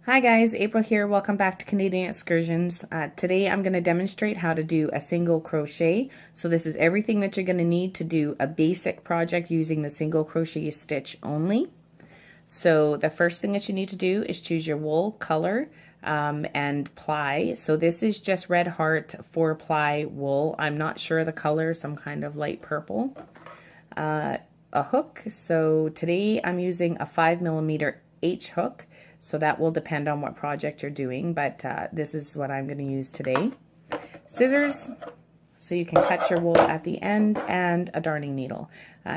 Hi guys, April here. Welcome back to Canadian Excursions. Today I'm going to demonstrate how to do a single crochet. So this is everything that you're going to need to do a basic project using the single crochet stitch only. So the first thing that you need to do is choose your wool color and ply. So this is just Red Heart 4-ply wool. I'm not sure the color, some kind of light purple. A hook. So today I'm using a 5mm H hook. So that will depend on what project you're doing, but this is what I'm going to use today. Scissors, so you can cut your wool at the end, and a darning needle.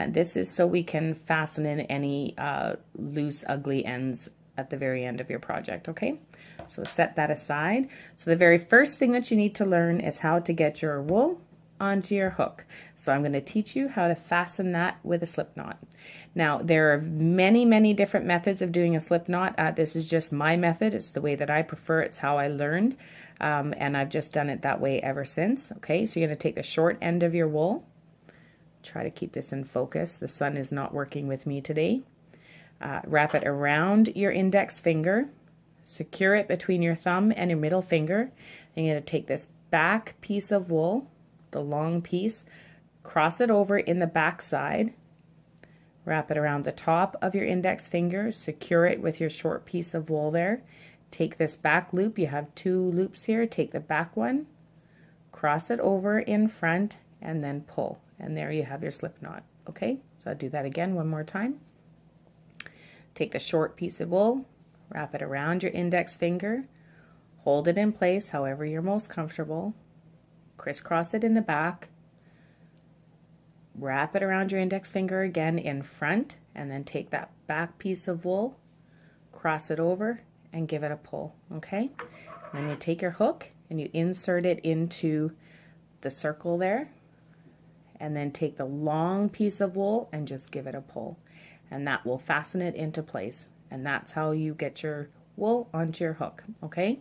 This is so we can fasten in any loose, ugly ends at the very end of your project, okay? So set that aside. So the very first thing that you need to learn is how to get your wool onto your hook. So I'm going to teach you how to fasten that with a slip knot. Now there are many different methods of doing a slip knot. This is just my method. It's the way that I prefer. It's how I learned, and I've just done it that way ever since. Okay, so you're going to take the short end of your wool. Try to keep this in focus. The sun is not working with me today. Wrap it around your index finger. Secure it between your thumb and your middle finger. And you're going to take this back piece of wool, the long piece, cross it over in the back side, wrap it around the top of your index finger, secure it with your short piece of wool there. Take this back loop, you have two loops here, take the back one, cross it over in front, and then pull. And there you have your slip knot. Okay, so I'll do that again one more time. Take the short piece of wool, wrap it around your index finger, hold it in place however you're most comfortable, crisscross it in the back, wrap it around your index finger again in front, and then take that back piece of wool, cross it over, and give it a pull, okay? And then you take your hook and you insert it into the circle there, and then take the long piece of wool and just give it a pull. And that will fasten it into place. And that's how you get your wool onto your hook, okay?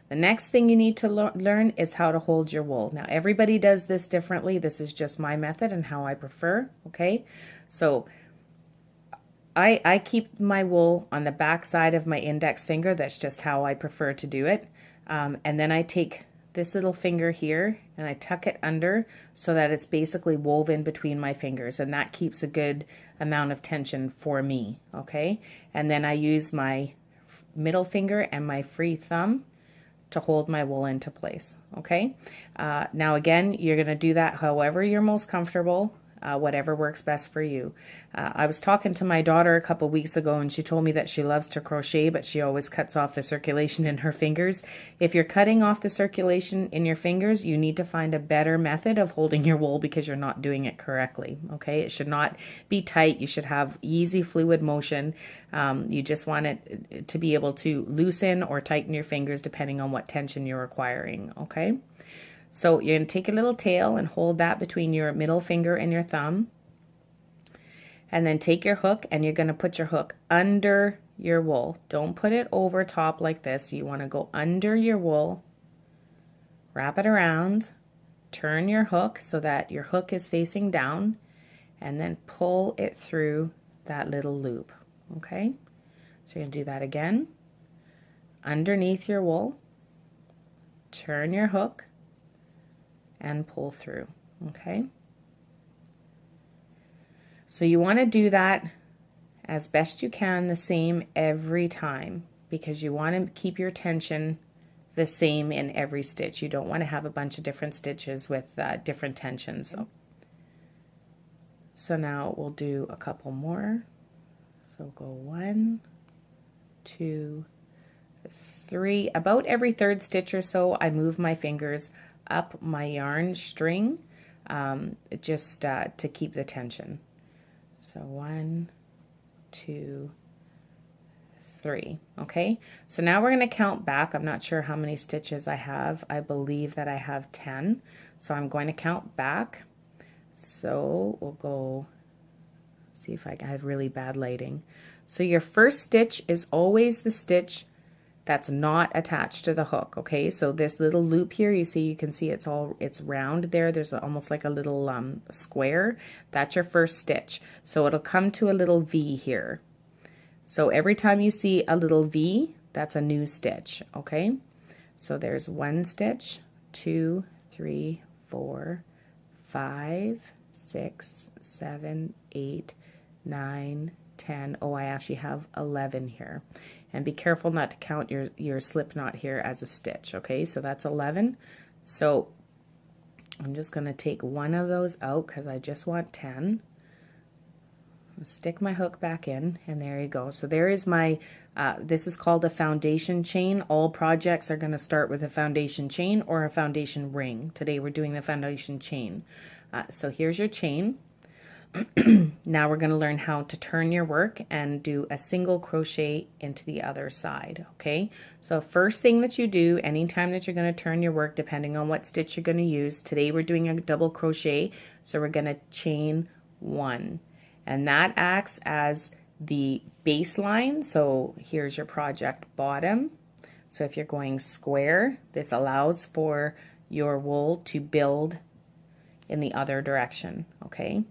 The next thing you need to learn is how to hold your wool. Now everybody does this differently. This is just my method and how I prefer, okay? So I keep my wool on the back side of my index finger. That's just how I prefer to do it. And then I take this little finger here and I tuck it under so that it's basically woven between my fingers, and that keeps a good amount of tension for me, okay? And then I use my middle finger and my free thumb to hold my wool into place, okay? Now again, you're going to do that however you're most comfortable, whatever works best for you. I was talking to my daughter a couple weeks ago, and she told me that she loves to crochet, but she always cuts off the circulation in her fingers. If you're cutting off the circulation in your fingers, you need to find a better method of holding your wool because you're not doing it correctly, okay? It should not be tight. You should have easy fluid motion. You just want it to be able to loosen or tighten your fingers depending on what tension you're requiring, okay? So you're going to take a little tail and hold that between your middle finger and your thumb. And then take your hook and you're going to put your hook under your wool. Don't put it over top like this. You want to go under your wool, wrap it around, turn your hook so that your hook is facing down, and then pull it through that little loop. Okay? So you're going to do that again. Underneath your wool, turn your hook, and pull through, okay? So you want to do that as best you can the same every time, because you want to keep your tension the same in every stitch. You don't want to have a bunch of different stitches with different tensions. So now we'll do a couple more. So go 1, 2, 3. About every third stitch or so, I move my fingers up my yarn string just to keep the tension. So 1, 2, 3. Okay, so now we're going to count back. I'm not sure how many stitches I have. I believe that I have 10. So I'm going to count back. So we'll go, see if I have really bad lighting. So your first stitch is always the stitch that's not attached to the hook, okay? So this little loop here, you can see it's round there. There's almost like a little square. That's your first stitch. So it'll come to a little V here. So every time you see a little V, that's a new stitch, okay? So there's 1 stitch, 2, 3, 4, 5, 6, 7, 8, 9, 10. Oh, I actually have 11 here. And be careful not to count your slip knot here as a stitch, okay? So that's 11. So I'm just going to take one of those out because I just want 10. Stick my hook back in, and there you go. So there is my, this is called a foundation chain. All projects are going to start with a foundation chain or a foundation ring. Today we're doing the foundation chain. So here's your chain. Now we're going to learn how to turn your work and do a single crochet into the other side, okay? So first thing that you do anytime that you're going to turn your work, depending on what stitch you're going to use, today we're doing a double crochet, so we're going to chain 1. And that acts as the baseline. So here's your project bottom. So if you're going square, this allows for your wool to build in the other direction, okay?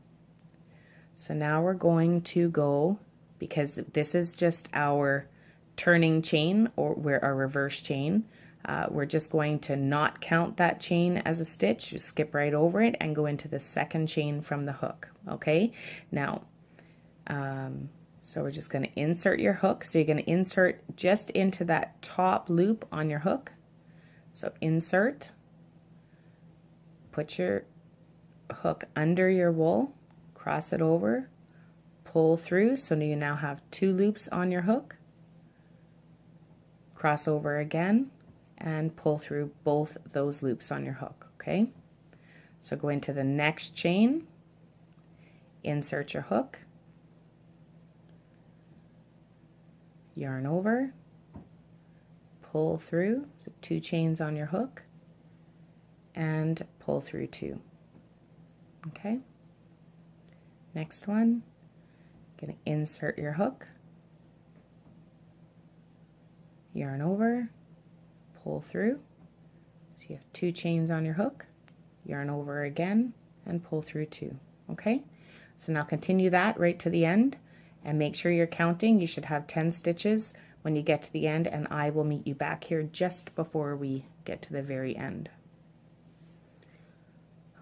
So now we're going to go, because this is just our turning chain, or we're our reverse chain, we're just going to not count that chain as a stitch, just skip right over it and go into the second chain from the hook, okay? Now, so we're just going to insert your hook. So you're going to insert just into that top loop on your hook. So insert, put your hook under your wool, cross it over, pull through, so you now have 2 loops on your hook, cross over again, and pull through both those loops on your hook, okay? So go into the next chain, insert your hook, yarn over, pull through, so 2 chains on your hook, and pull through 2, okay? Next one, going to insert your hook, yarn over, pull through, so you have 2 chains on your hook, yarn over again, and pull through 2, okay? So now continue that right to the end, and make sure you're counting. You should have 10 stitches when you get to the end, and I will meet you back here just before we get to the very end.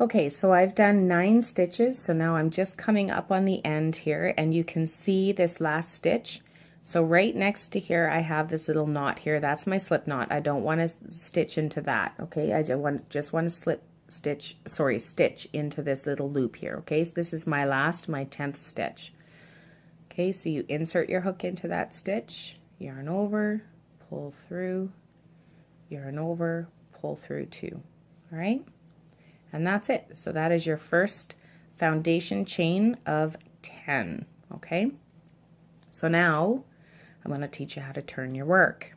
Okay, so I've done 9 stitches, so now I'm just coming up on the end here, and you can see this last stitch. So right next to here I have this little knot here. That's my slip knot. I don't want to stitch into that, okay? I just want to stitch into this little loop here, okay? So this is my 10th stitch. Okay, so you insert your hook into that stitch, yarn over, pull through, yarn over, pull through 2, all right? And that's it. So that is your first foundation chain of 10, okay? So now I'm going to teach you how to turn your work.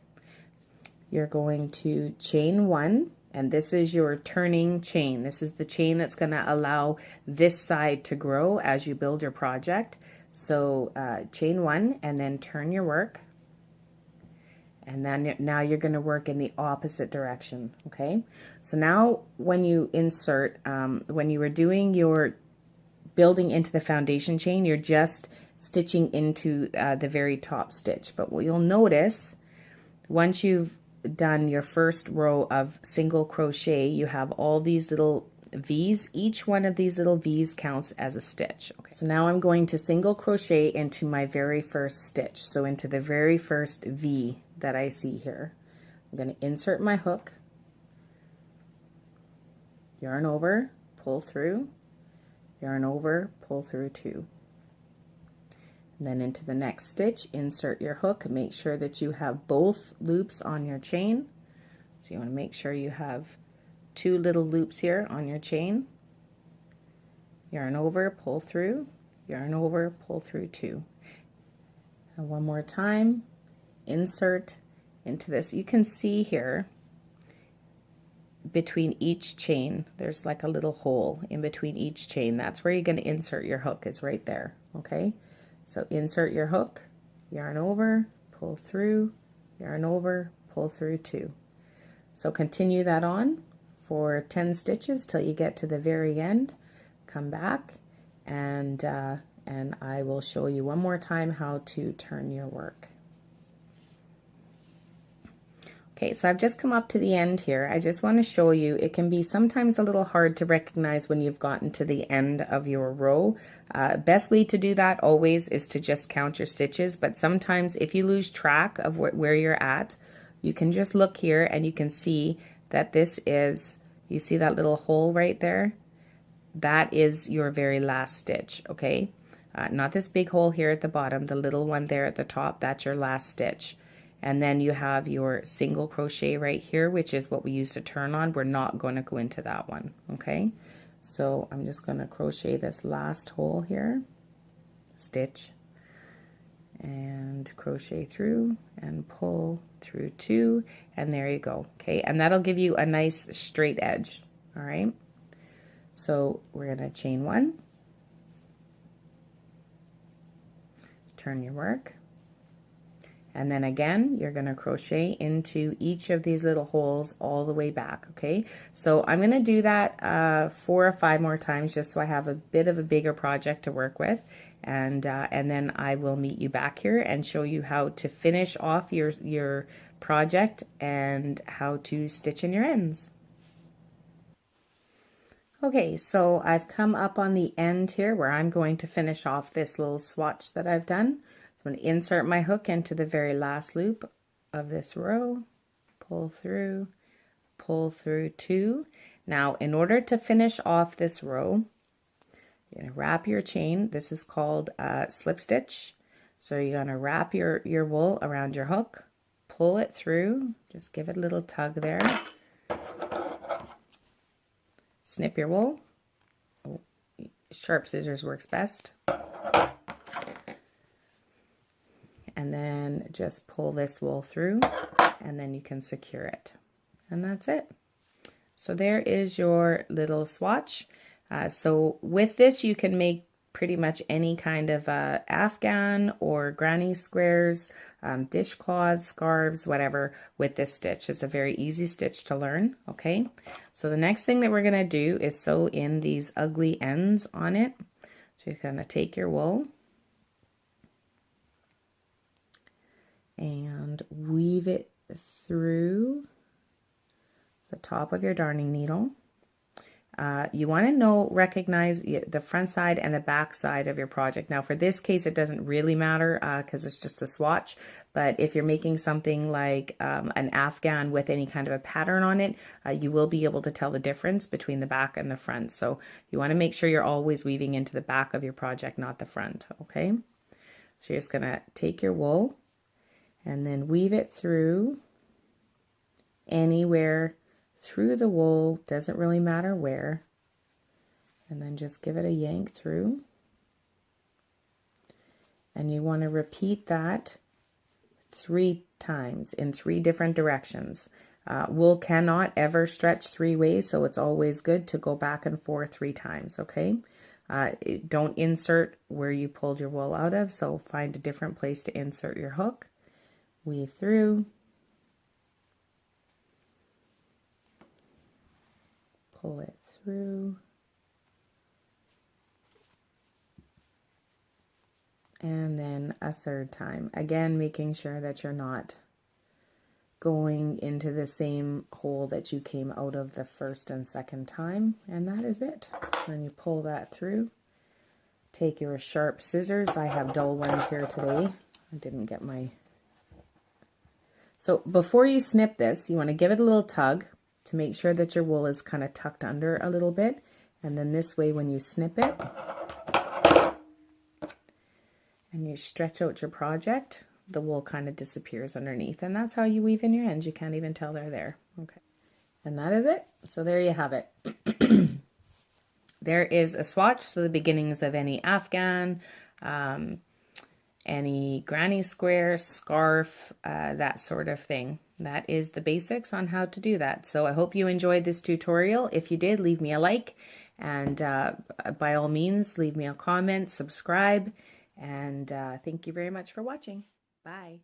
You're going to chain 1, and this is your turning chain. This is the chain that's going to allow this side to grow as you build your project. So chain 1 and then turn your work. And then now you're going to work in the opposite direction, okay? So now when you insert, when you were doing your building into the foundation chain, you're just stitching into the very top stitch. But what you'll notice, once you've done your first row of single crochet, you have all these little V's. Each one of these little V's counts as a stitch. Okay, so now I'm going to single crochet into my very first stitch. So into the very first V that I see here. I'm going to insert my hook, yarn over, pull through, yarn over, pull through 2. And then into the next stitch, insert your hook. Make sure that you have both loops on your chain. So you want to make sure you have 2 little loops here on your chain. Yarn over, pull through, yarn over, pull through 2. And one more time, insert into this. You can see here between each chain, there's like a little hole in between each chain. That's where you're going to insert your hook, is right there, okay? So insert your hook, yarn over, pull through, yarn over, pull through 2. So continue that on for 10 stitches till you get to the very end. Come back and I will show you one more time how to turn your work. Okay, so I've just come up to the end here. I just want to show you, it can be sometimes a little hard to recognize when you've gotten to the end of your row. Best way to do that always is to just count your stitches, but sometimes if you lose track of where you're at, you can just look here and you can see that this is, you see that little hole right there? That is your very last stitch, okay? Not this big hole here at the bottom, the little one there at the top, that's your last stitch. And then you have your single crochet right here, which is what we use to turn on. We're not going to go into that one, okay? So I'm just going to crochet this last hole here, stitch, and crochet through and pull through 2, and there you go, okay? And that'll give you a nice straight edge, all right? So we're going to chain 1, turn your work, and then again, you're going to crochet into each of these little holes all the way back, okay? So I'm going to do that 4 or 5 more times just so I have a bit of a bigger project to work with. And then I will meet you back here and show you how to finish off your project and how to stitch in your ends. Okay, so I've come up on the end here where I'm going to finish off this little swatch that I've done. I'm going to insert my hook into the very last loop of this row, pull through 2. Now, in order to finish off this row, you're going to wrap your chain. This is called slip stitch. So you're going to wrap your wool around your hook, pull it through, just give it a little tug there. Snip your wool. Oh, sharp scissors works best. And then just pull this wool through, and then you can secure it. And that's it. So there is your little swatch. So with this, you can make pretty much any kind of afghan or granny squares, dishcloths, scarves, whatever with this stitch. It's a very easy stitch to learn, okay? So the next thing that we're gonna do is sew in these ugly ends on it. So you're gonna take your wool and weave it through the top of your darning needle. You want to recognize the front side and the back side of your project. Now for this case, it doesn't really matter because it's just a swatch, but if you're making something like an afghan with any kind of a pattern on it, you will be able to tell the difference between the back and the front. So you want to make sure you're always weaving into the back of your project, not the front, okay? So you're just going to take your wool and then weave it through anywhere through the wool, doesn't really matter where, and then just give it a yank through. And you want to repeat that 3 times in 3 different directions. Wool cannot ever stretch 3 ways, so it's always good to go back and forth 3 times, okay? Don't insert where you pulled your wool out of, so find a different place to insert your hook. Weave through, pull it through, and then a 3rd time. Again, making sure that you're not going into the same hole that you came out of the 1st and 2nd time, and that is it. Then you pull that through. Take your sharp scissors. I have dull ones here today. I didn't get my... So before you snip this, you want to give it a little tug to make sure that your wool is kind of tucked under a little bit. And then this way, when you snip it and you stretch out your project, the wool kind of disappears underneath. And that's how you weave in your ends. You can't even tell they're there. Okay. And that is it. So there you have it. There is a swatch, so the beginnings of any afghan, any granny square, scarf, that sort of thing. That is the basics on how to do that. So I hope you enjoyed this tutorial. If you did, leave me a like, and by all means, leave me a comment, subscribe, and thank you very much for watching. Bye.